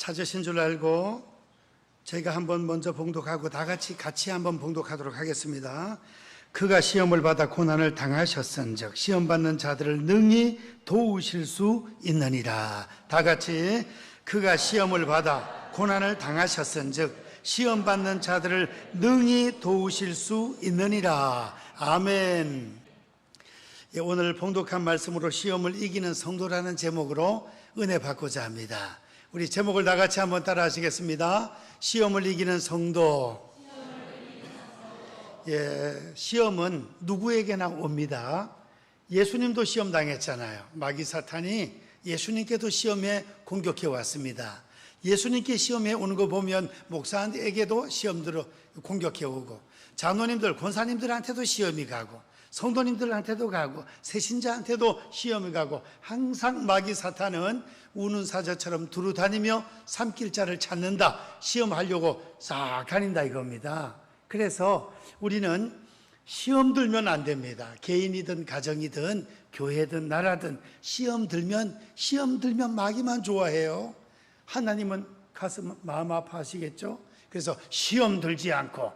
찾으신 줄 알고 저희가 한번 먼저 봉독하고 다 같이 한번 봉독하도록 하겠습니다. 그가 시험을 받아 고난을 당하셨은즉 시험 받는 자들을 능히 도우실 수 있느니라. 다 같이 그가 시험을 받아 고난을 당하셨은즉 시험 받는 자들을 능히 도우실 수 있느니라. 아멘. 오늘 봉독한 말씀으로 시험을 이기는 성도라는 제목으로 은혜 받고자 합니다. 우리 제목을 다 같이 한번 따라 하시겠습니다. 시험을 이기는 성도. 시험은 누구에게나 옵니다. 예수님도 시험 당했잖아요. 마귀 사탄이 예수님께도 시험에 공격해 왔습니다. 예수님께 시험에 오는 거 보면 목사에게도 시험들을 공격해 오고, 장로님들, 권사님들한테도 시험이 가고, 성도님들한테도 가고, 새신자한테도 시험이 가고, 항상 마귀 사탄은 우는 사자처럼 두루 다니며 삼킬자를 찾는다, 시험하려고 싹 다닌다 이겁니다. 그래서 우리는 시험 들면 안 됩니다. 개인이든 가정이든 교회든 나라든 시험 들면 마귀만 좋아해요. 하나님은 가슴 마음 아파하시겠죠. 그래서 시험 들지 않고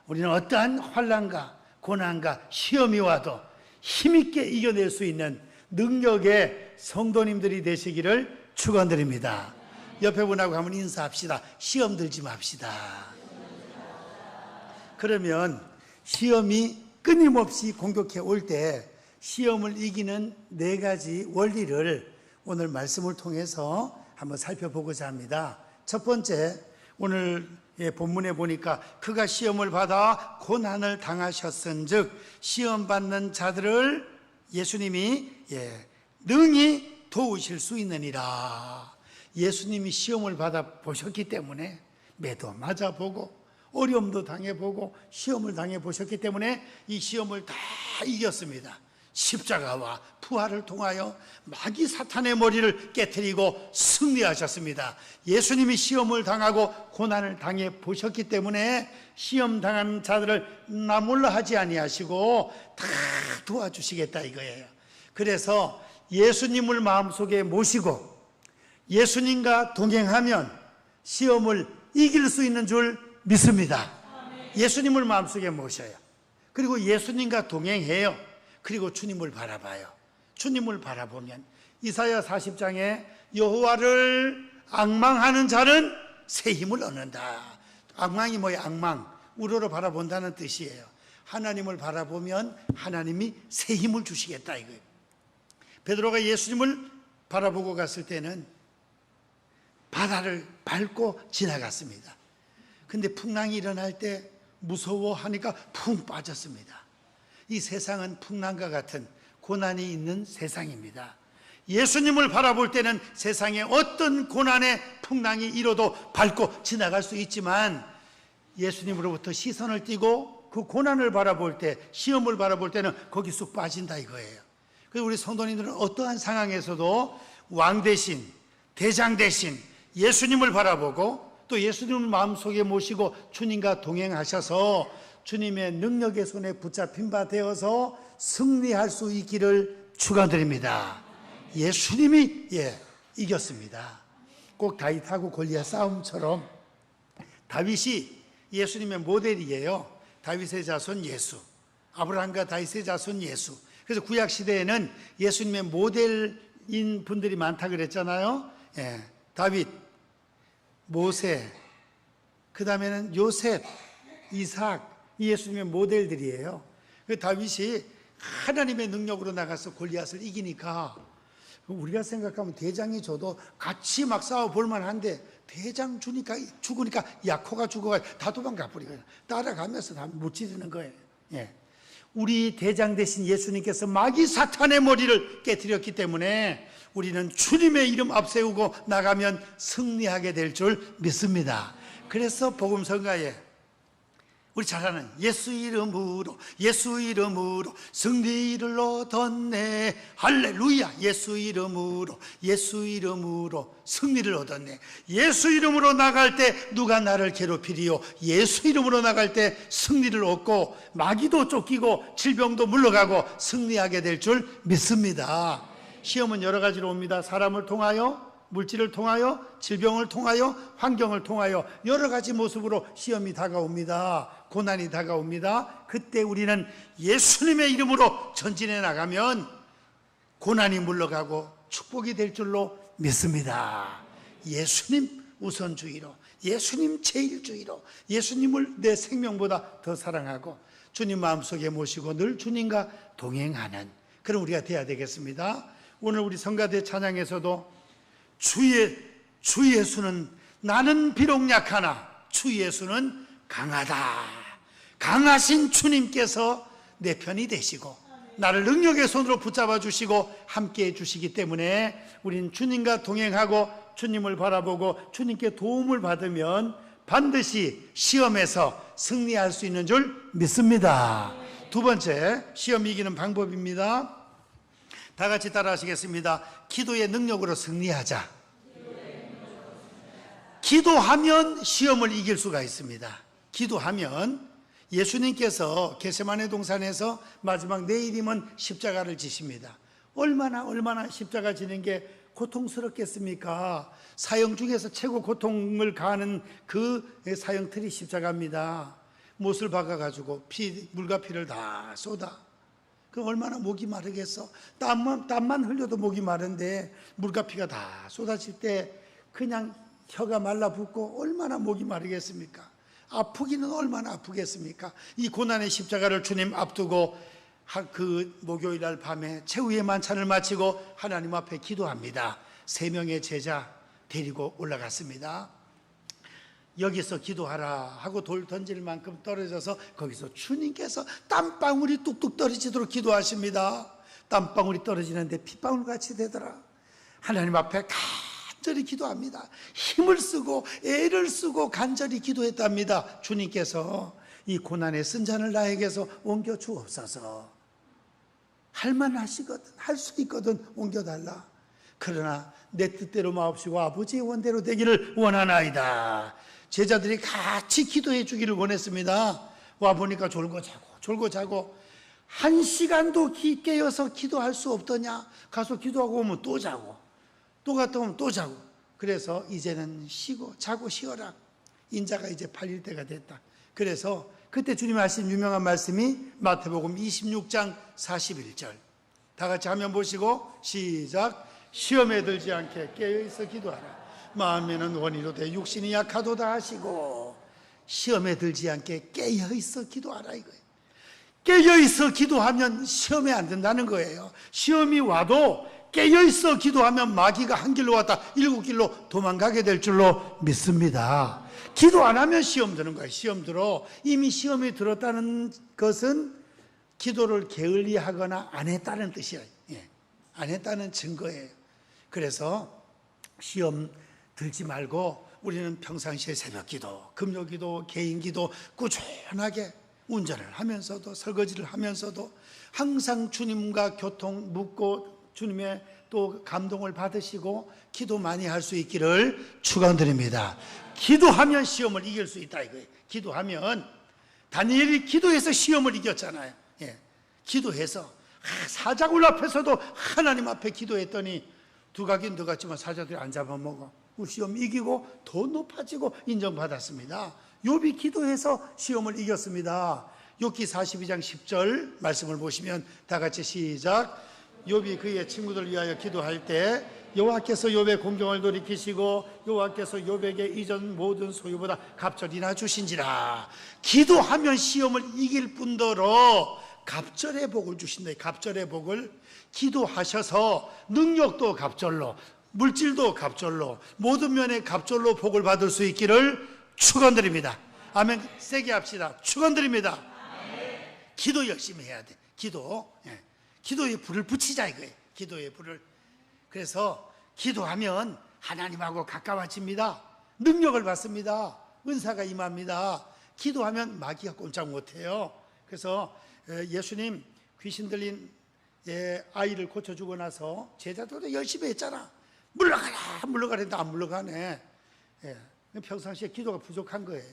우리는 어떠한 환난과 고난과 시험이 와도 힘있게 이겨낼 수 있는 능력의 성도님들이 되시기를 축원드립니다. 옆에 분하고 한번 인사합시다. 시험 들지 맙시다. 그러면 시험이 끊임없이 공격해 올 때 시험을 이기는 4가지 원리를 오늘 말씀을 통해서 한번 살펴보고자 합니다. 첫 번째, 오늘 본문에 보니까 그가 시험을 받아 고난을 당하셨은즉 시험 받는 자들을 예수님이 능히 도우실 수 있느니라. 예수님이 시험을 받아 보셨기 때문에 매도 맞아보고 어려움도 당해보고 시험을 당해보셨기 때문에 이 시험을 다 이겼습니다. 십자가와 부활을 통하여 마귀 사탄의 머리를 깨트리고 승리하셨습니다. 예수님이 시험을 당하고 고난을 당해보셨기 때문에 시험 당한 자들을 나 몰라 하지 아니하시고 다 도와주시겠다 이거예요. 그래서 예수님을 마음속에 모시고 예수님과 동행하면 시험을 이길 수 있는 줄 믿습니다. 예수님을 마음속에 모셔요. 그리고 예수님과 동행해요. 그리고 주님을 바라봐요. 주님을 바라보면 이사야 40장에 여호와를 앙망하는 자는 새 힘을 얻는다. 앙망이 뭐예요? 앙망, 우러러 바라본다는 뜻이에요. 하나님을 바라보면 하나님이 새 힘을 주시겠다 이거예요. 베드로가 예수님을 바라보고 갔을 때는 바다를 밟고 지나갔습니다. 근데 풍랑이 일어날 때 무서워하니까 푹 빠졌습니다. 이 세상은 풍랑과 같은 고난이 있는 세상입니다. 예수님을 바라볼 때는 세상에 어떤 고난의 풍랑이 일어도 밟고 지나갈 수 있지만 예수님으로부터 시선을 띄고 그 고난을 바라볼 때, 시험을 바라볼 때는 거기 쑥 빠진다 이거예요. 그래서 우리 성도님들은 어떠한 상황에서도 왕 대신, 대장 대신 예수님을 바라보고 또 예수님을 마음속에 모시고 주님과 동행하셔서 주님의 능력의 손에 붙잡힌 바 되어서 승리할 수 있기를 축원드립니다. 예수님이 이겼습니다. 꼭 다윗하고 골리앗 싸움처럼 다윗이 예수님의 모델이에요. 다윗의 자손 예수, 아브라함과 다윗의 자손 예수. 그래서 구약 시대에는 예수님의 모델인 분들이 많다 그랬잖아요. 다윗, 모세, 그 다음에는 요셉, 이삭, 이 예수님의 모델들이에요. 다윗이 하나님의 능력으로 나가서 골리앗을 이기니까 우리가 생각하면 대장이 줘도 같이 막 싸워볼 만한데 대장 주니까 죽으니까 야코가 죽어가 다 도망가 버리고 따라가면서 다 무찌르는 거예요. 우리 대장 대신 예수님께서 마귀 사탄의 머리를 깨뜨렸기 때문에 우리는 주님의 이름 앞세우고 나가면 승리하게 될 줄 믿습니다. 그래서 복음성가에 우리 잘 아는 예수 이름으로 승리를 얻었네. 할렐루야. 예수 이름으로 승리를 얻었네. 예수 이름으로 나갈 때 누가 나를 괴롭히리요. 예수 이름으로 나갈 때 승리를 얻고 마귀도 쫓기고 질병도 물러가고 승리하게 될 줄 믿습니다. 시험은 여러 가지로 옵니다. 사람을 통하여, 물질을 통하여, 질병을 통하여, 환경을 통하여 여러 가지 모습으로 시험이 다가옵니다. 고난이 다가옵니다. 그때 우리는 예수님의 이름으로 전진해 나가면 고난이 물러가고 축복이 될 줄로 믿습니다. 예수님 우선주의로, 예수님 제일주의로, 예수님을 내 생명보다 더 사랑하고 주님 마음속에 모시고 늘 주님과 동행하는 그런 우리가 돼야 되겠습니다. 오늘 우리 성가대 찬양에서도 주 예수는 나는 비록 약하나 주 예수는 강하다. 강하신 주님께서 내 편이 되시고 나를 능력의 손으로 붙잡아 주시고 함께해 주시기 때문에 우린 주님과 동행하고 주님을 바라보고 주님께 도움을 받으면 반드시 시험에서 승리할 수 있는 줄 믿습니다. 두 번째, 시험 이기는 방법입니다. 다 같이 따라 하시겠습니다. 기도의 능력으로 승리하자. 기도하면 시험을 이길 수가 있습니다. 기도하면 예수님께서 겟세마네 동산에서 마지막 내일이면 십자가를 지십니다. 얼마나 십자가 지는 게 고통스럽겠습니까? 사형 중에서 최고 고통을 가하는 그 사형틀이 십자가입니다. 못을 박아가지고 물과 피를 다 쏟아. 그 얼마나 목이 마르겠어. 땀만 흘려도 목이 마른데 물과 피가 다 쏟아질 때 그냥 혀가 말라붙고 얼마나 목이 마르겠습니까? 아프기는 얼마나 아프겠습니까? 이 고난의 십자가를 주님 앞두고 그 목요일 날 밤에 최후의 만찬을 마치고 하나님 앞에 기도합니다. 3명의 제자 데리고 올라갔습니다. 여기서 기도하라 하고 돌 던질 만큼 떨어져서 거기서 주님께서 땀방울이 뚝뚝 떨어지도록 기도하십니다. 땀방울이 떨어지는데 핏방울같이 되더라. 하나님 앞에 간절히 기도합니다. 힘을 쓰고 애를 쓰고 간절히 기도했답니다. 주님께서 이 고난의 쓴 잔을 나에게서 옮겨 주옵소서. 할만하시거든, 할 수 있거든 옮겨달라. 그러나 내 뜻대로 마옵시고 아버지의 원대로 되기를 원하나이다. 제자들이 같이 기도해 주기를 원했습니다. 와보니까 졸고 자고 1시간도 깨어서 기도할 수 없더냐. 가서 기도하고 오면 또 자고 또 갔다 오면 또 자고. 그래서 이제는 자고 쉬어라. 인자가 이제 팔릴 때가 됐다. 그래서 그때 주님 하신 유명한 말씀이 마태복음 26장 41절. 다 같이 화면 보시고 시작. 시험에 들지 않게 깨어있어 기도하라. 마음에는 원이로되 육신이 약하도다 하시고 시험에 들지 않게 깨어있어 기도하라 이거예요. 깨어있어 기도하면 시험에 안 든다는 거예요. 시험이 와도 깨어있어 기도하면 마귀가 한 길로 왔다 7길로 도망가게 될 줄로 믿습니다. 기도 안 하면 시험 드는 거예요. 시험 들어. 이미 시험이 들었다는 것은 기도를 게을리하거나 안 했다는 뜻이에요. 안 했다는 증거예요. 그래서 시험 들지 말고 우리는 평상시에 새벽기도, 금요기도, 개인기도 꾸준하게 운전을 하면서도 설거지를 하면서도 항상 주님과 교통 묻고 주님의 또 감동을 받으시고 기도 많이 할 수 있기를 축원드립니다. 기도하면 시험을 이길 수 있다 이거예요. 기도하면 다니엘이 기도해서 시험을 이겼잖아요. 기도해서 사자굴 앞에서도 하나님 앞에 기도했더니 두각인 더 같지만 사자들이 안 잡아먹어. 시험 이기고 더 높아지고 인정받았습니다. 욥이 기도해서 시험을 이겼습니다. 욥기 42장 10절 말씀을 보시면 다 같이 시작. 욥이 그의 친구들을 위하여 기도할 때 여호와께서 욥의 공경을 돌이키시고 여호와께서 욥에게 이전 모든 소유보다 갑절이나 주신지라. 기도하면 시험을 이길 뿐더러 갑절의 복을 주신다. 갑절의 복을 기도하셔서 능력도 갑절로, 물질도 갑절로, 모든 면에 갑절로 복을 받을 수 있기를 축원드립니다. 아멘. 세게 합시다. 축원드립니다. 기도 열심히 해야 돼. 기도에 불을 붙이자 이거예요. 기도에 불을. 그래서 기도하면 하나님하고 가까워집니다. 능력을 받습니다. 은사가 임합니다. 기도하면 마귀가 꼼짝 못해요. 그래서 예수님 귀신 들린 아이를 고쳐주고 나서 제자들도 열심히 했잖아. 물러가라 했는데 안 물러가네. 평상시에 기도가 부족한 거예요.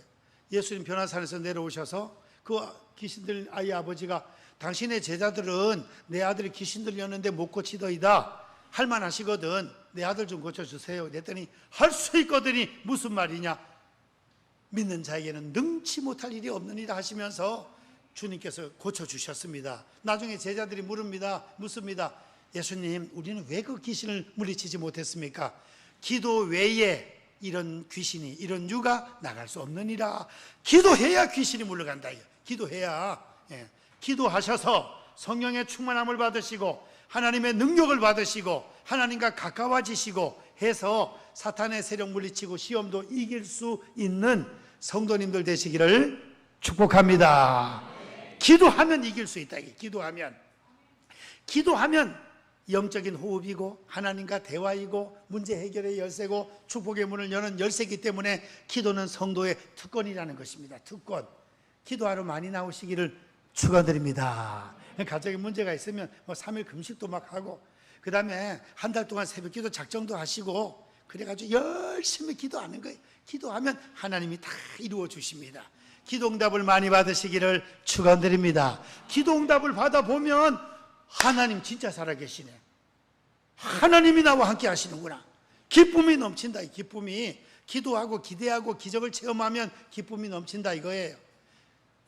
예수님 변화산에서 내려오셔서 그 귀신 들린 아이 아버지가 당신의 제자들은 내 아들이 귀신 들렸는데 못 고치더이다. 할만하시거든. 내 아들 좀 고쳐주세요. 그랬더니 할 수 있거든이 무슨 말이냐? 믿는 자에게는 능치 못할 일이 없느니라 하시면서 주님께서 고쳐주셨습니다. 나중에 제자들이 묻습니다. 예수님, 우리는 왜 그 귀신을 물리치지 못했습니까? 기도 외에 이런 귀신이, 이런 유가 나갈 수 없느니라. 기도해야 귀신이 물러간다. 기도해야. 기도하셔서 성령의 충만함을 받으시고 하나님의 능력을 받으시고 하나님과 가까워지시고 해서 사탄의 세력 물리치고 시험도 이길 수 있는 성도님들 되시기를 축복합니다. 기도하면 이길 수 있다. 기도하면 영적인 호흡이고 하나님과 대화이고 문제 해결의 열쇠고 축복의 문을 여는 열쇠이기 때문에 기도는 성도의 특권이라는 것입니다. 특권. 기도하러 많이 나오시기를 축원드립니다. 가정에 문제가 있으면 3일 금식도 막 하고 그 다음에 한 달 동안 새벽 기도 작정도 하시고 그래가지고 열심히 기도하는 거예요. 기도하면 하나님이 다 이루어 주십니다. 기도응답을 많이 받으시기를 축원드립니다. 기도응답을 받아보면 하나님 진짜 살아계시네. 하나님이 나와 함께 하시는구나. 기쁨이 넘친다. 이 기쁨이 기도하고 기대하고 기적을 체험하면 기쁨이 넘친다 이거예요.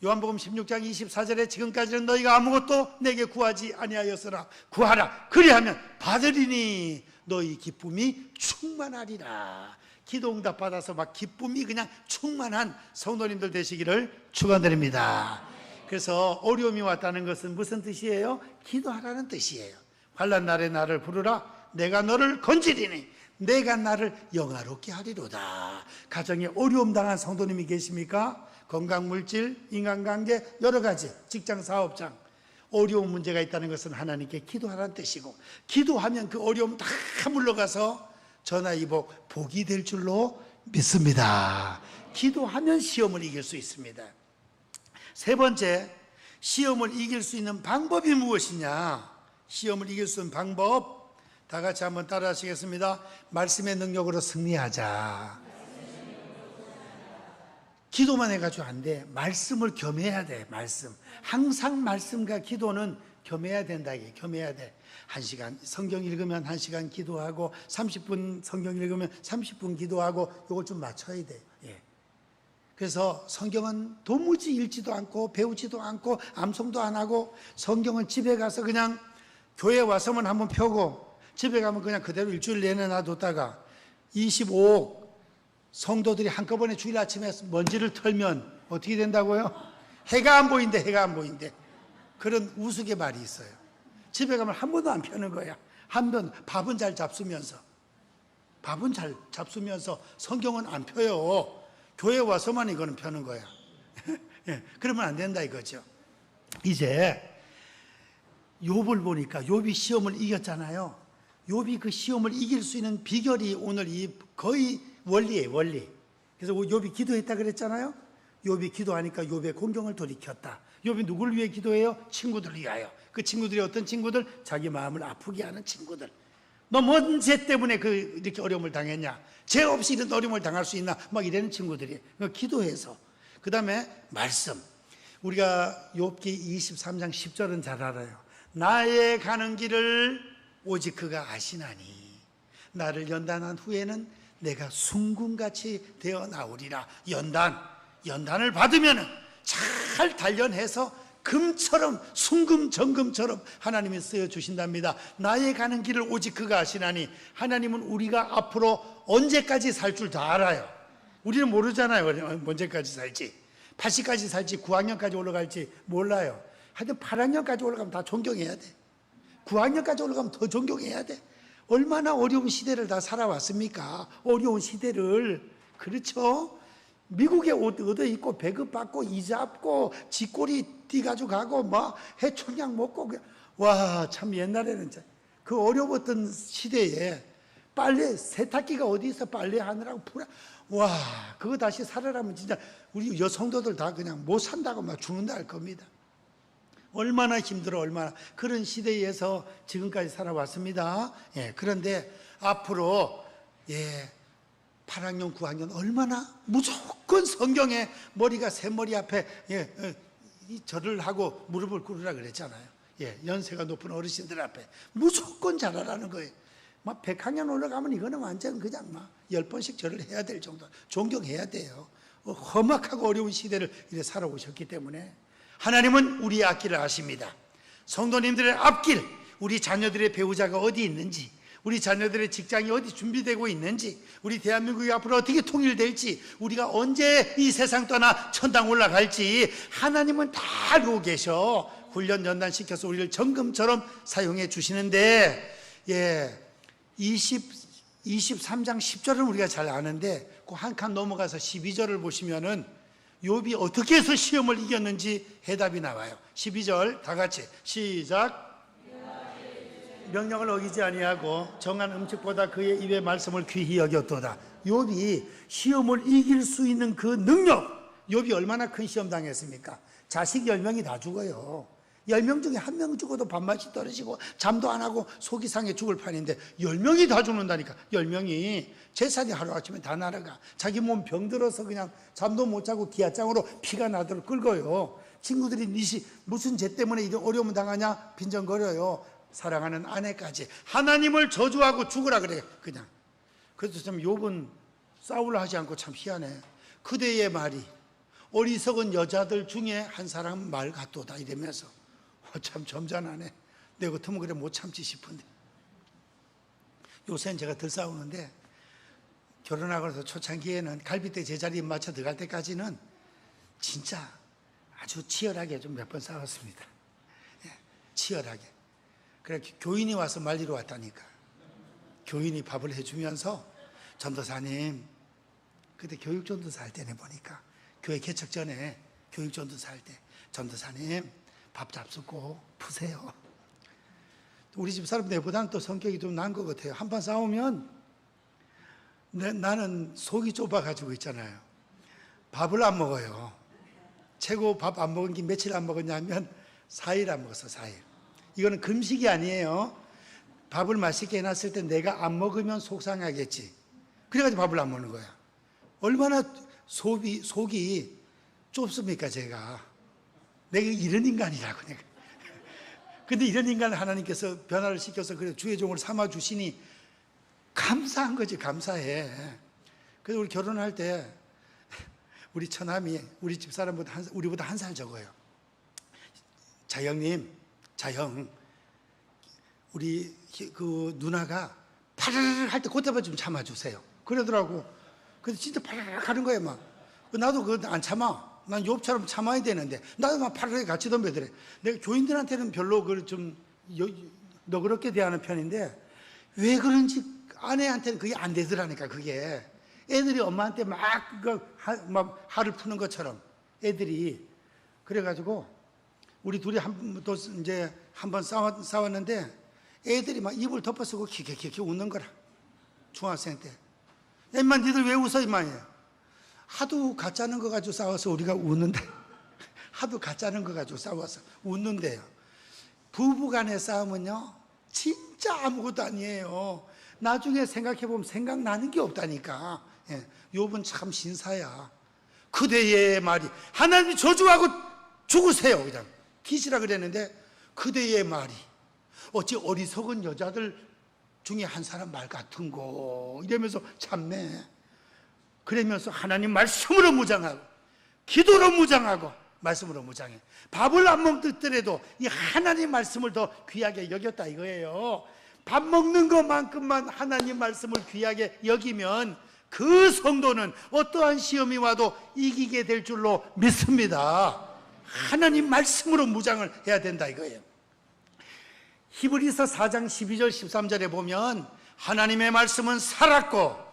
요한복음 16장 24절에 지금까지는 너희가 아무것도 내게 구하지 아니하였으나 구하라 그리하면 받으리니 너희 기쁨이 충만하리라. 기도응답 받아서 막 기쁨이 그냥 충만한 성도님들 되시기를 축원드립니다. 그래서 어려움이 왔다는 것은 무슨 뜻이에요? 기도하라는 뜻이에요. 환난 날에 나를 부르라 내가 너를 건지리니 내가 나를 영화롭게 하리로다. 가정에 어려움 당한 성도님이 계십니까? 건강, 물질, 인간관계 여러 가지 직장, 사업장 어려운 문제가 있다는 것은 하나님께 기도하라는 뜻이고 기도하면 그 어려움 다 물러가서 전화위복 복이 될 줄로 믿습니다. 기도하면 시험을 이길 수 있습니다. 세 번째, 시험을 이길 수 있는 방법이 무엇이냐? 시험을 이길 수 있는 방법 다 같이 한번 따라 하시겠습니다. 말씀의 능력으로 승리하자. 기도만 해가지고 안 돼. 말씀을 겸해야 돼. 말씀. 항상 말씀과 기도는 겸해야 된다. 이게 겸해야 돼. 1시간 성경 읽으면 1시간 기도하고 30분 성경 읽으면 30분 기도하고 이걸 좀 맞춰야 돼. 그래서 성경은 도무지 읽지도 않고 배우지도 않고 암송도 안 하고 성경은 집에 가서 그냥 교회 와서만 한번 펴고 집에 가면 그냥 그대로 일주일 내내 놔뒀다가 25억 성도들이 한꺼번에 주일 아침에 먼지를 털면 어떻게 된다고요? 해가 안 보인대. 해가 안 보인대. 그런 우스갯말이 있어요. 집에 가면 한 번도 안 펴는 거야. 한 번 밥은 잘 잡수면서 성경은 안 펴요. 교회 와서만 이거는 펴는 거야. 그러면 안 된다 이거죠. 이제 욥을 보니까 욥이 시험을 이겼잖아요. 욥이 그 시험을 이길 수 있는 비결이 오늘 이 거의 원리예요. 원리. 그래서 욥이 기도했다 그랬잖아요. 욥이 기도하니까 욥의 공경을 돌이켰다. 욥이 누구를 위해 기도해요? 친구들을 위하여. 그 친구들이 어떤 친구들? 자기 마음을 아프게 하는 친구들. 너 뭔 죄 때문에 이렇게 어려움을 당했냐? 죄 없이 이런 어려움을 당할 수 있나? 막 이러는 친구들이. 기도해서. 그 다음에 말씀. 우리가 욥기 23장 10절은 잘 알아요. 나의 가는 길을 오직 그가 아시나니 나를 연단한 후에는 내가 순금같이 되어 나오리라. 연단을 받으면 잘 단련해서 금처럼 순금 정금처럼 하나님이 쓰여주신답니다. 나의 가는 길을 오직 그가 아시나니 하나님은 우리가 앞으로 언제까지 살 줄 다 알아요. 우리는 모르잖아요. 언제까지 살지. 80까지 살지 9학년까지 올라갈지 몰라요. 하여튼 8학년까지 올라가면 다 존경해야 돼. 9학년까지 올라가면 더 존경해야 돼. 얼마나 어려운 시대를 다 살아왔습니까? 어려운 시대를. 그렇죠? 미국에 옷 얻어 입고 배급받고 이자 받고 쥐꼬리 띠가지고 가고 막 해총약 먹고 와 참 옛날에는 그 어려웠던 시대에 빨래 세탁기가 어디 있어 빨래 하느라고 와 그거 다시 살아라면 진짜 우리 여성도들 다 그냥 못 산다고 막 죽는다 할 겁니다. 얼마나 힘들어 얼마나 그런 시대에서 지금까지 살아왔습니다. 그런데 앞으로 8학년 9학년 얼마나 무조건 성경에 머리가 새머리 앞에 절을 하고 무릎을 꿇으라 그랬잖아요. 연세가 높은 어르신들 앞에 무조건 잘하라는 거예요. 막 100학년 올라가면 이거는 완전 그냥 막 10번씩 절을 해야 될 정도, 존경해야 돼요. 험악하고 어려운 시대를 이래 살아오셨기 때문에 하나님은 우리의 앞길을 아십니다. 성도님들의 앞길, 우리 자녀들의 배우자가 어디 있는지, 우리 자녀들의 직장이 어디 준비되고 있는지, 우리 대한민국이 앞으로 어떻게 통일될지, 우리가 언제 이 세상 떠나 천당 올라갈지 하나님은 다 알고 계셔. 훈련 연단시켜서 우리를 정금처럼 사용해 주시는데, 23장 10절은 우리가 잘 아는데 그 한 칸 넘어가서 12절을 보시면은 욥이 어떻게 해서 시험을 이겼는지 해답이 나와요. 12절 다 같이 시작. 명령을 어기지 아니하고 정한 음식보다 그의 입의 말씀을 귀히 여겼도다. 욥이 시험을 이길 수 있는 그 능력, 욥이 얼마나 큰 시험 당했습니까? 자식 10명이 다 죽어요. 10명 중에 1명 죽어도 밥맛이 떨어지고 잠도 안 하고 속이 상해 죽을 판인데 10명이 다 죽는다니까. 10명이 재산이 하루아침에 다 날아가. 자기 몸 병들어서 그냥 잠도 못 자고 기아장으로 피가 나도록 긁어요. 친구들이 니시 무슨 죄 때문에 이런 어려움을 당하냐 빈정거려요. 사랑하는 아내까지 하나님을 저주하고 죽으라 그래요. 그냥. 그래서 참 욥은 싸우려 하지 않고 참 희한해. 그대의 말이 어리석은 여자들 중에 한 사람 말 같도다 이러면서 참 점잖하네. 내 같으면 그래 못 참지 싶은데. 요새는 제가 덜 싸우는데 결혼하고 나서 초창기에는 갈비뼈 제자리에 맞춰 들어갈 때까지는 진짜 아주 치열하게 좀 몇 번 싸웠습니다. 치열하게. 그래 교인이 와서 말리러 왔다니까. 교인이 밥을 해주면서 전도사님, 그때 교육전도사 할 때네 보니까 교회 개척 전에 교육전도사 할 때 전도사님 밥 잡수고 푸세요. 우리 집 사람 내보다는 또 성격이 좀 나은 것 같아요. 한판 싸우면 나는 속이 좁아가지고 있잖아요. 밥을 안 먹어요. 최고 밥 안 먹은 게 며칠 안 먹었냐면 4일 안 먹었어. 4일. 이거는 금식이 아니에요. 밥을 맛있게 해놨을 때 내가 안 먹으면 속상하겠지. 그래가지고 밥을 안 먹는 거야. 얼마나 속이 좁습니까 제가. 내가 이런 인간이라고 내가. 근데 이런 인간을 하나님께서 변화를 시켜서 그래 주의 종을 삼아 주시니 감사한 거지. 감사해. 그래서 우리 결혼할 때 우리 처남이 우리 집사람보다 우리보다 한 살 적어요. 자영님, 자형, 우리 그 누나가 파르르 할 때 그때만 좀 참아주세요. 그러더라고. 근데 진짜 파르르 하는 거야 막. 나도 그거 안 참아. 난 욥처럼 참아야 되는데 나도 막 파르르 같이 덤벼들래. 내가 교인들한테는 별로 그걸 좀 너그럽게 대하는 편인데 왜 그런지 아내한테는 그게 안 되더라니까. 그게 애들이 엄마한테 막 화를 푸는 것처럼 애들이. 그래가지고 우리 둘이 또 이제 한번 싸웠는데 애들이 막 입을 덮어쓰고 키키키키 웃는 거라. 중학생 때. 엄마 니들 왜 웃어 임마. 하도 가짜는 거 가지고 싸워서 우리가 웃는데. 하도 가짜는 거 가지고 싸워서 웃는데요. 부부간의 싸움은요 진짜 아무것도 아니에요. 나중에 생각해보면 생각나는 게 없다니까. 욥은 참 신사야. 그대의 말이 하나님이 저주하고 죽으세요. 그냥 기시라 그랬는데 그대의 말이 어찌 어리석은 여자들 중에 한 사람 말 같은 거 이러면서 참네. 그러면서 하나님 말씀으로 무장하고 기도로 무장하고 말씀으로 무장해. 밥을 안 먹더라도 이 하나님 말씀을 더 귀하게 여겼다 이거예요. 밥 먹는 것만큼만 하나님 말씀을 귀하게 여기면 그 성도는 어떠한 시험이 와도 이기게 될 줄로 믿습니다. 하나님 말씀으로 무장을 해야 된다 이거예요. 히브리서 4장 12절 13절에 보면 하나님의 말씀은 살았고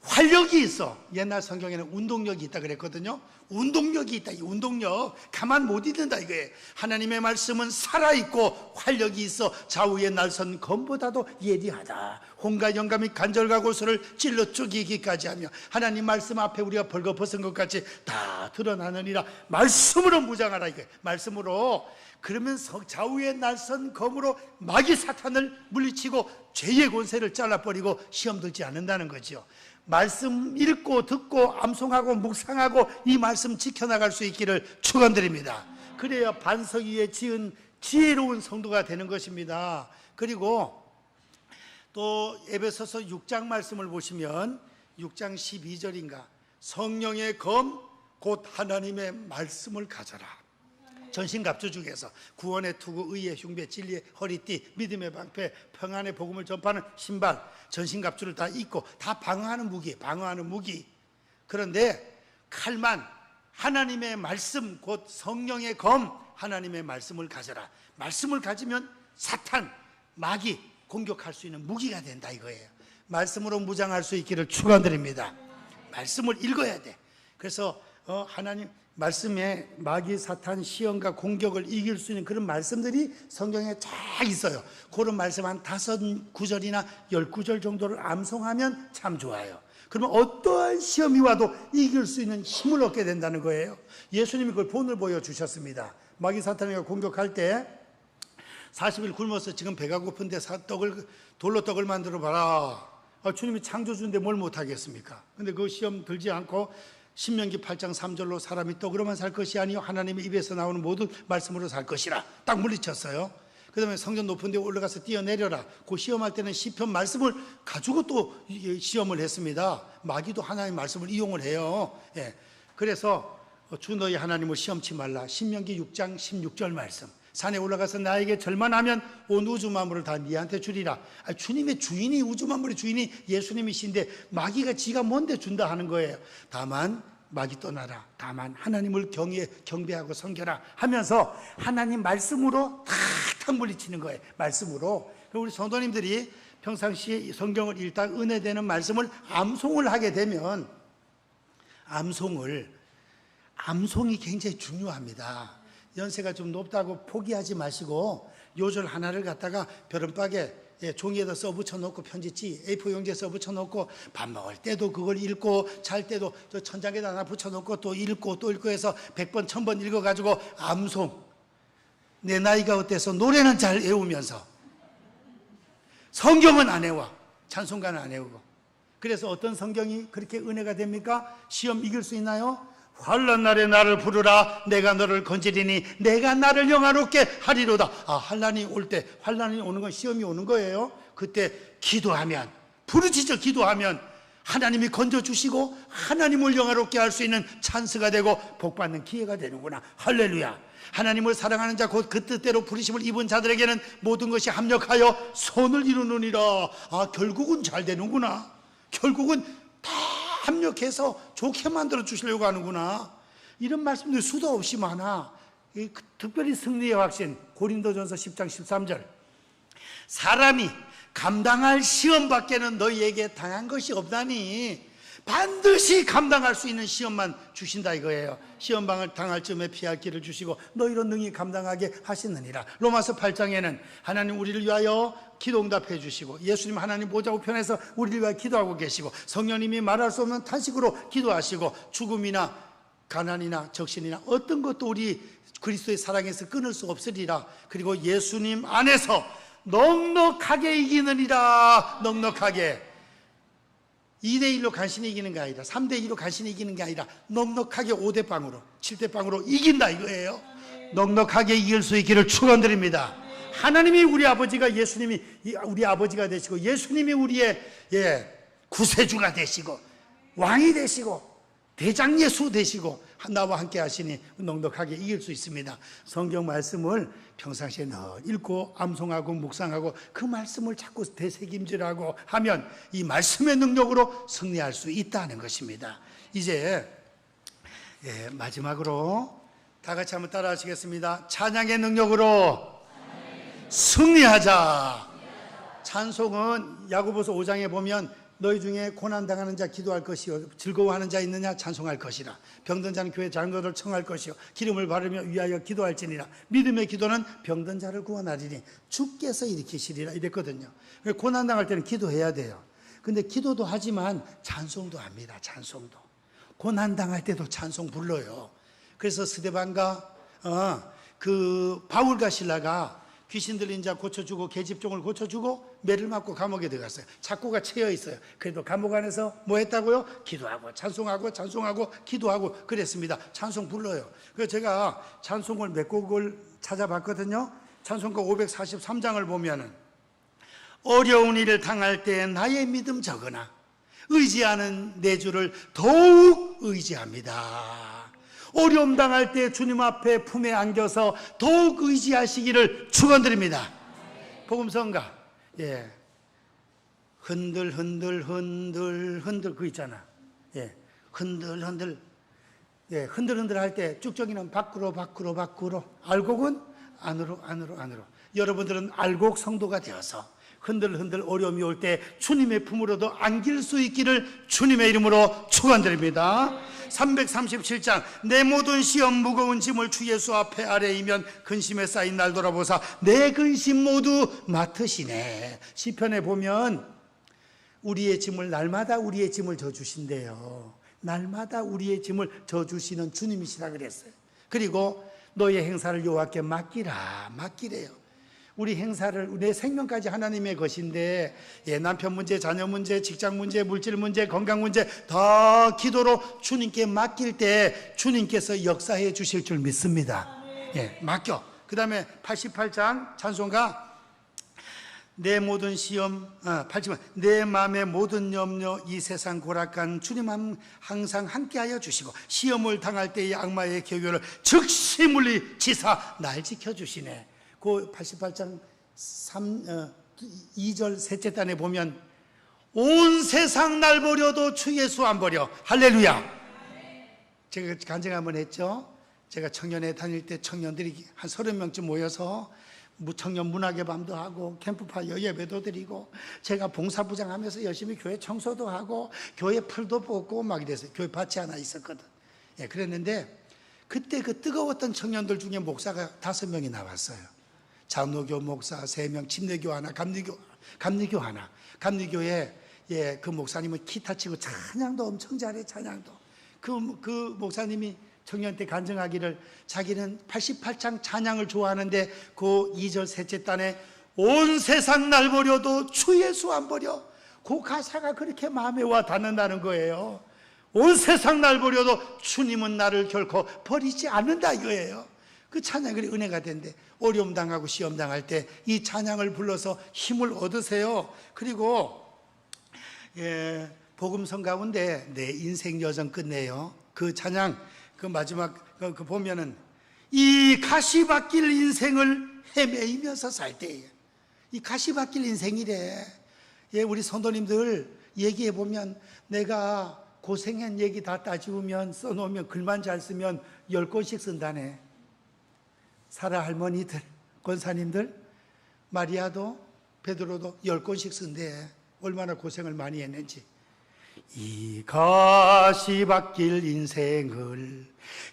활력이 있어. 옛날 성경에는 운동력이 있다 그랬거든요. 운동력이 있다. 이 운동력 가만 못 있는다 이거예요. 하나님의 말씀은 살아있고 활력이 있어 좌우의 날선 검보다도 예리하다. 혼과 영감이 간절과 고소를 찔러 쪼개기까지 하며 하나님 말씀 앞에 우리가 벌거벗은 것 같이 다 드러나느니라. 말씀으로 무장하라 이거예요. 말씀으로. 그러면서 좌우의 날선 검으로 마귀 사탄을 물리치고 죄의 권세를 잘라버리고 시험 들지 않는다는 거죠. 말씀 읽고 듣고 암송하고 묵상하고 이 말씀 지켜나갈 수 있기를 축원드립니다. 그래야 반석 위에 지은 지혜로운 성도가 되는 것입니다. 그리고 또 에베소서 6장 말씀을 보시면 6장 12절인가 성령의 검 곧 하나님의 말씀을 가져라. 전신갑주 중에서 구원의 투구, 의의 흉배, 진리의 허리띠, 믿음의 방패, 평안의 복음을 전파하는 신발, 전신갑주를 다 입고 다 방어하는 무기. 그런데 칼만 하나님의 말씀 곧 성령의 검 하나님의 말씀을 가져라. 말씀을 가지면 사탄, 마귀 공격할 수 있는 무기가 된다 이거예요. 말씀으로 무장할 수 있기를 축원드립니다. 말씀을 읽어야 돼. 그래서 하나님 말씀에 마귀, 사탄, 시험과 공격을 이길 수 있는 그런 말씀들이 성경에 쫙 있어요. 그런 말씀 한 5구절이나 10구절 정도를 암송하면 참 좋아요. 그러면 어떠한 시험이 와도 이길 수 있는 힘을 얻게 된다는 거예요. 예수님이 그걸 본을 보여주셨습니다. 마귀, 사탄이가 공격할 때 40일 굶어서 지금 배가 고픈데 돌로 떡을 만들어 봐라. 주님이 창조주인데 뭘 못하겠습니까? 근데 그 시험 들지 않고 신명기 8장 3절로 사람이 떡으로만 살 것이 아니요 하나님의 입에서 나오는 모든 말씀으로 살 것이라 딱 물리쳤어요. 그 다음에 성전 높은 데 올라가서 뛰어내려라. 그 시험할 때는 시편 말씀을 가지고 또 시험을 했습니다. 마귀도 하나님의 말씀을 이용을 해요. 예. 그래서 주 너희 하나님을 시험치 말라. 신명기 6장 16절 말씀. 산에 올라가서 나에게 절만하면 온 우주 만물을 다 네한테 주리라. 주님의 주인이, 우주 만물의 주인이 예수님이신데 마귀가 지가 뭔데 준다 하는 거예요. 다만 마귀 떠나라. 다만 하나님을 경배하고 섬겨라 하면서 하나님 말씀으로 탁탁 물리치는 거예요. 말씀으로. 우리 성도님들이 평상시에 성경을 읽다 은혜되는 말씀을 암송을 하게 되면 암송이 굉장히 중요합니다. 연세가 좀 높다고 포기하지 마시고 요절 하나를 갖다가 벼른박에 종이에다 써붙여 놓고 편지지 A4 용지에 써붙여 놓고 밥 먹을 때도 그걸 읽고 잘 때도 저 천장에다 하나 붙여 놓고 또 읽고 해서 100번 1000번 읽어가지고 암송. 내 나이가 어때서 노래는 잘 외우면서 성경은 안 외워. 찬송가는 안 외우고. 그래서 어떤 성경이 그렇게 은혜가 됩니까? 시험 이길 수 있나요? 환난 날에 나를 부르라. 내가 너를 건지리니 내가 나를 영화롭게 하리로다. 환난이 올 때, 환난이 오는 건 시험이 오는 거예요. 그때 기도하면, 부르짖어 기도하면 하나님이 건져주시고 하나님을 영화롭게 할 수 있는 찬스가 되고 복받는 기회가 되는구나. 할렐루야. 하나님을 사랑하는 자 곧 그 뜻대로 부르심을 입은 자들에게는 모든 것이 합력하여 선을 이루느니라. 결국은 잘 되는구나. 결국은 다 합력해서 좋게 만들어 주시려고 하는구나. 이런 말씀들이 수도 없이 많아. 특별히 승리의 확신, 고린도전서 10장 13절. 사람이 감당할 시험 밖에는 너희에게 당한 것이 없다니 반드시 감당할 수 있는 시험만 주신다 이거예요. 시험방을 당할 즈음에 피할 길을 주시고 너희로 능히 감당하게 하시느니라. 로마서 8장에는 하나님 우리를 위하여 기도 응답해 주시고 예수님 하나님 보좌 우편에서 우리를 위하여 기도하고 계시고 성령님이 말할 수 없는 탄식으로 기도하시고 죽음이나 가난이나 적신이나 어떤 것도 우리 그리스도의 사랑에서 끊을 수 없으리라. 그리고 예수님 안에서 넉넉하게 이기느니라. 넉넉하게 2대1로 간신히 이기는 게 아니라 3대2로 간신히 이기는 게 아니라 넉넉하게 5대0으로 7대0으로 이긴다 이거예요. 넉넉하게 이길 수 있기를 축원드립니다. 하나님이 우리 아버지가 예수님이 우리 아버지가 되시고 예수님이 우리의 구세주가 되시고 왕이 되시고 대장 예수 되시고 나와 함께 하시니 넉넉하게 이길 수 있습니다. 성경 말씀을 평상시에 늘 읽고 암송하고 묵상하고 그 말씀을 자꾸 되새김질하고 하면 이 말씀의 능력으로 승리할 수 있다는 것입니다. 이제 마지막으로 다 같이 한번 따라 하시겠습니다. 찬양의 능력으로 승리하자. 찬송은 야고보서 5장에 보면 너희 중에 고난당하는 자 기도할 것이요 즐거워하는 자 있느냐 찬송할 것이라. 병든 자는 교회 장로를 청할 것이요 기름을 바르며 위하여 기도할지니라. 믿음의 기도는 병든 자를 구원하리니 주께서 일으키시리라 이랬거든요. 고난당할 때는 기도해야 돼요. 근데 기도도 하지만 찬송도 합니다. 찬송도. 고난당할 때도 찬송 불러요. 그래서 스데반과 그 바울과 실라가 귀신 들린 자 고쳐주고 계집종을 고쳐주고 매를 맞고 감옥에 들어갔어요. 착고가 채여 있어요. 그래도 감옥 안에서 뭐 했다고요? 기도하고 찬송하고 기도하고 그랬습니다. 찬송 불러요. 그래서 제가 찬송을 몇 곡을 찾아봤거든요. 찬송가 543장을 보면은 어려운 일을 당할 때 나의 믿음 적으나 의지하는 내 주를 더욱 의지합니다. 어려움 당할 때 주님 앞에 품에 안겨서 더욱 의지하시기를 축원드립니다. 복음성가, 예, 흔들 그거 있잖아. 예, 흔들 예, 흔들 할 때 쭉정이는 밖으로 알곡은 안으로. 여러분들은 알곡 성도가 되어서 흔들 어려움이 올 때 주님의 품으로도 안길 수 있기를 주님의 이름으로 축원드립니다. 337장 내 모든 시험 무거운 짐을 주 예수 앞에 아래이면 근심에 쌓인 날 돌아보사 내 근심 모두 맡으시네. 시편에 보면 우리의 짐을 날마다 우리의 짐을 져주신대요. 날마다 우리의 짐을 져주시는 주님이시라 그랬어요. 그리고 너의 행사를 여호와께 맡기래요. 우리 행사를 내 생명까지 하나님의 것인데, 예, 남편 문제, 자녀 문제, 직장 문제, 물질 문제, 건강 문제 다 기도로 주님께 맡길 때 주님께서 역사해 주실 줄 믿습니다. 예, 맡겨. 그 다음에 88장 찬송가 내 모든 시험, 8절 내 마음의 모든 염려 이 세상 고락한 주님 항상 함께하여 주시고 시험을 당할 때의 악마의 계교를 즉시 물리치사 날 지켜주시네. 그 88장 2절 셋째 단에 보면 온 세상 날 버려도 주 예수 안 버려. 할렐루야. 제가 간증 한번 했죠. 제가 청년회 다닐 때 청년들이 한 30명쯤 모여서 청년 문학의 밤도 하고 캠프파이어 예배도 드리고 제가 봉사부장 하면서 열심히 교회 청소도 하고 교회 풀도 뽑고 막 이래서 교회 밭이 하나 있었거든. 예, 그랬는데 그때 그 뜨거웠던 청년들 중에 목사가 5명이 나왔어요. 장로교 목사 3명, 침례교 하나, 감리교 하나. 감리교에, 예, 그 목사님은 기타 치고 찬양도 엄청 잘해. 찬양도 그 목사님이 청년 때 간증하기를 자기는 88장 찬양을 좋아하는데 그 2절 셋째 단에 온 세상 날 버려도 주 예수 안 버려. 그 가사가 그렇게 마음에 와 닿는다는 거예요. 온 세상 날 버려도 주님은 나를 결코 버리지 않는다 이거예요. 그 찬양이 은혜가 된대. 어려움 당하고 시험 당할 때 이 찬양을 불러서 힘을 얻으세요. 그리고 예, 복음성 가운데 내 인생 여정 끝내요. 그 찬양 그 마지막 그 보면은 이 가시밭길 인생을 헤매이면서 살 때에 이 가시밭길 인생이래. 예, 우리 성도님들 얘기해 보면 내가 고생한 얘기 다 따지우면 써놓으면 글만 잘 쓰면 10권씩 쓴다네. 사라 할머니들, 권사님들, 마리아도 베드로도 10권씩 쓴대. 얼마나 고생을 많이 했는지. 이 가시밭길 인생을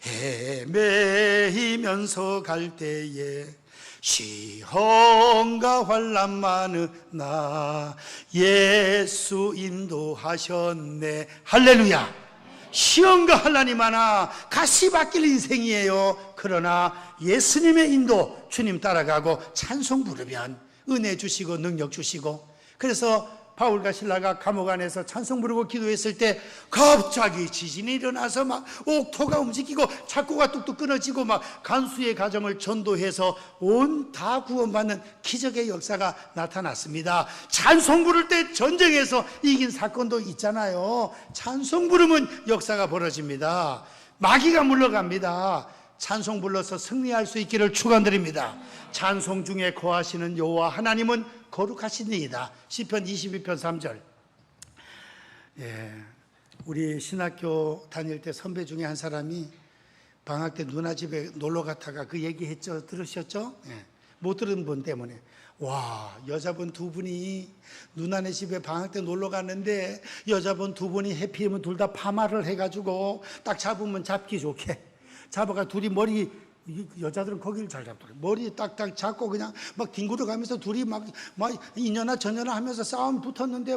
헤매이면서 갈 때에 시험과 환난 많으나 예수 인도하셨네. 할렐루야. 시험과 환난이 많아 가시밭길 인생이에요. 그러나 예수님의 인도 주님 따라가고 찬송 부르면 은혜 주시고 능력 주시고. 그래서 바울과 신라가 감옥 안에서 찬송 부르고 기도했을 때 갑자기 지진이 일어나서 막 옥토가 움직이고 착고가 뚝뚝 끊어지고 막 간수의 가정을 전도해서 온 다 구원받는 기적의 역사가 나타났습니다. 찬송 부를 때 전쟁에서 이긴 사건도 있잖아요. 찬송 부르면 역사가 벌어집니다. 마귀가 물러갑니다. 찬송 불러서 승리할 수 있기를 축원드립니다. 찬송 중에 거하시는 여호와 하나님은 거룩하시니이다. 시편 22편 3절. 예, 우리 신학교 다닐 때 선배 중에 한 사람이 방학 때 누나 집에 놀러 갔다가 그 얘기했죠. 들으셨죠? 예, 못 들은 분 때문에. 와, 여자분 2분이 누나네 집에 방학 때 놀러 갔는데 여자분 2분이 해피하면 둘 다 파마를 해가지고 딱 잡으면 잡기 좋게 잡아가 둘이 머리, 여자들은 거기를 잘 잡더라고요. 머리 딱딱 잡고 그냥 막 뒹굴어 가면서 둘이 막 이년아 저년아 하면서 싸움 붙었는데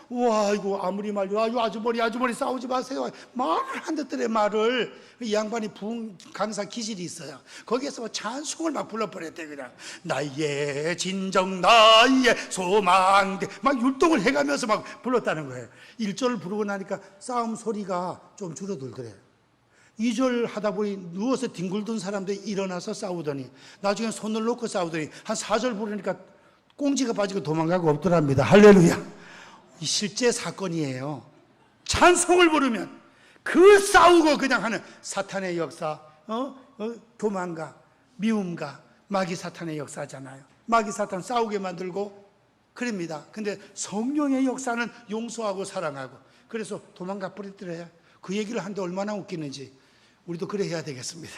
우와, 이거 아무리 말도 아주머니 싸우지 마세요. 말을 안 듣더래, 말을. 이 양반이 부흥 강사 기질이 있어요. 거기에서 찬송을 막 불러버렸대, 그냥. 나의 진정, 나의 소망. 막 율동을 해가면서 막 불렀다는 거예요. 1절을 부르고 나니까 싸움 소리가 좀 줄어들더래. 2절 하다 보니 누워서 뒹굴던 사람들이 일어나서 싸우더니 나중에 손을 놓고 싸우더니 한 4절 부르니까 꽁지가 빠지고 도망가고 없더랍니다. 할렐루야. 이 실제 사건이에요. 찬송을 부르면 그 싸우고 그냥 하는 사탄의 역사, 도망가, 미움가, 마귀 사탄의 역사잖아요. 마귀 사탄 싸우게 만들고 그럽니다. 근데 성령의 역사는 용서하고 사랑하고, 그래서 도망가 버리더래요. 그 얘기를 하는데 얼마나 웃기는지 우리도 그래 해야 되겠습니다.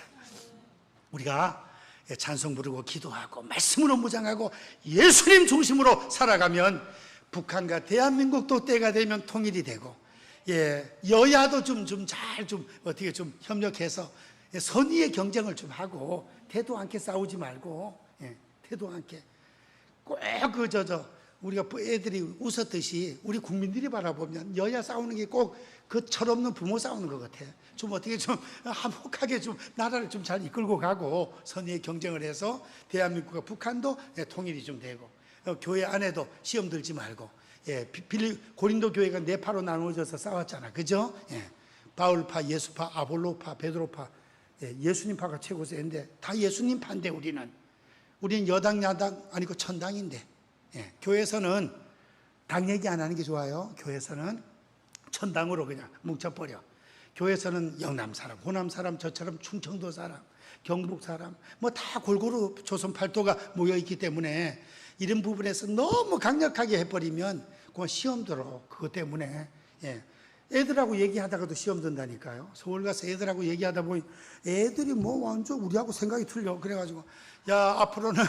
우리가 찬송 부르고 기도하고 말씀으로 무장하고 예수님 중심으로 살아가면 북한과 대한민국도 때가 되면 통일이 되고, 여야도 좀 어떻게 좀 협력해서 선의의 경쟁을 좀 하고, 태도 않게 싸우지 말고, 태도 않게 꼭 우리가 애들이 웃었듯이 우리 국민들이 바라보면 여야 싸우는 게 꼭 그 철없는 부모 싸우는 것 같아요. 좀 어떻게 좀 화목하게 좀 나라를 좀 잘 이끌고 가고 선의의 경쟁을 해서 대한민국과 북한도 통일이 좀 되고, 교회 안에도 시험 들지 말고, 고린도 교회가 네 파로 나누어져서 싸웠잖아, 그죠? 바울파, 예수파, 아볼로파, 베드로파, 예수님파가 최고 세인데 다 예수님 파인데 우리는 여당 야당 아니고 천당인데, 교회에서는 당 얘기 안 하는 게 좋아요. 교회에서는 천당으로 그냥 뭉쳐버려. 교회에서는 영남 사람, 호남 사람, 저처럼 충청도 사람, 경북 사람, 뭐 다 골고루 조선 팔도가 모여있기 때문에 이런 부분에서 너무 강력하게 해버리면 그건 시험 들어. 그것 때문에 애들하고 얘기하다가도 시험 든다니까요. 서울 가서 애들하고 얘기하다 보니 애들이 뭐 완전 우리하고 생각이 틀려. 그래가지고 야, 앞으로는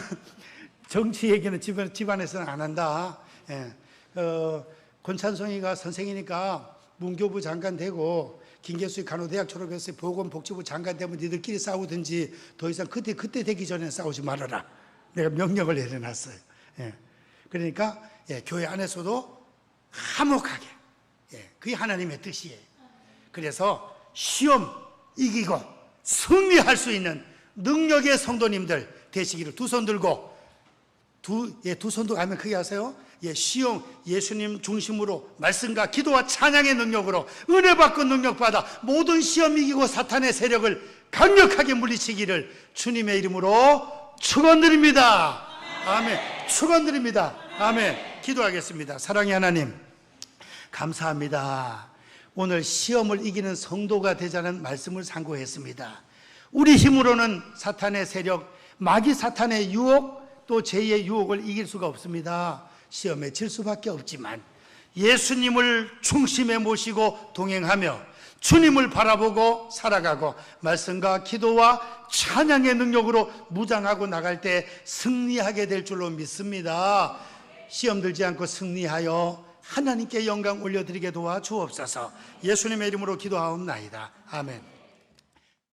정치 얘기는 집안에서는 안 한다. 권찬송이가 선생이니까 문교부 장관 되고, 김계수의 간호대학 졸업했어요. 보건복지부 장관 되면 니들끼리 싸우든지 더 이상 그때 되기 전에 싸우지 말아라. 내가 명령을 내려놨어요. 그러니까 교회 안에서도 화목하게, 그게 하나님의 뜻이에요. 그래서 시험 이기고 승리할 수 있는 능력의 성도님들 되시기를, 두 손 들고 두 손도 가면 크게 하세요. 시험 예수님 중심으로 말씀과 기도와 찬양의 능력으로 은혜 받고 능력 받아 모든 시험 이기고 사탄의 세력을 강력하게 물리치기를 주님의 이름으로 축원드립니다. 아멘. 축원드립니다. 아멘. 기도하겠습니다. 사랑의 하나님, 감사합니다. 오늘 시험을 이기는 성도가 되자는 말씀을 상고했습니다. 우리 힘으로는 사탄의 세력, 마귀 사탄의 유혹, 또 죄의 유혹을 이길 수가 없습니다. 시험에 질 수밖에 없지만 예수님을 중심에 모시고 동행하며 주님을 바라보고 살아가고 말씀과 기도와 찬양의 능력으로 무장하고 나갈 때 승리하게 될 줄로 믿습니다. 시험 들지 않고 승리하여 하나님께 영광 올려드리게 도와주옵소서. 예수님의 이름으로 기도하옵나이다. 아멘.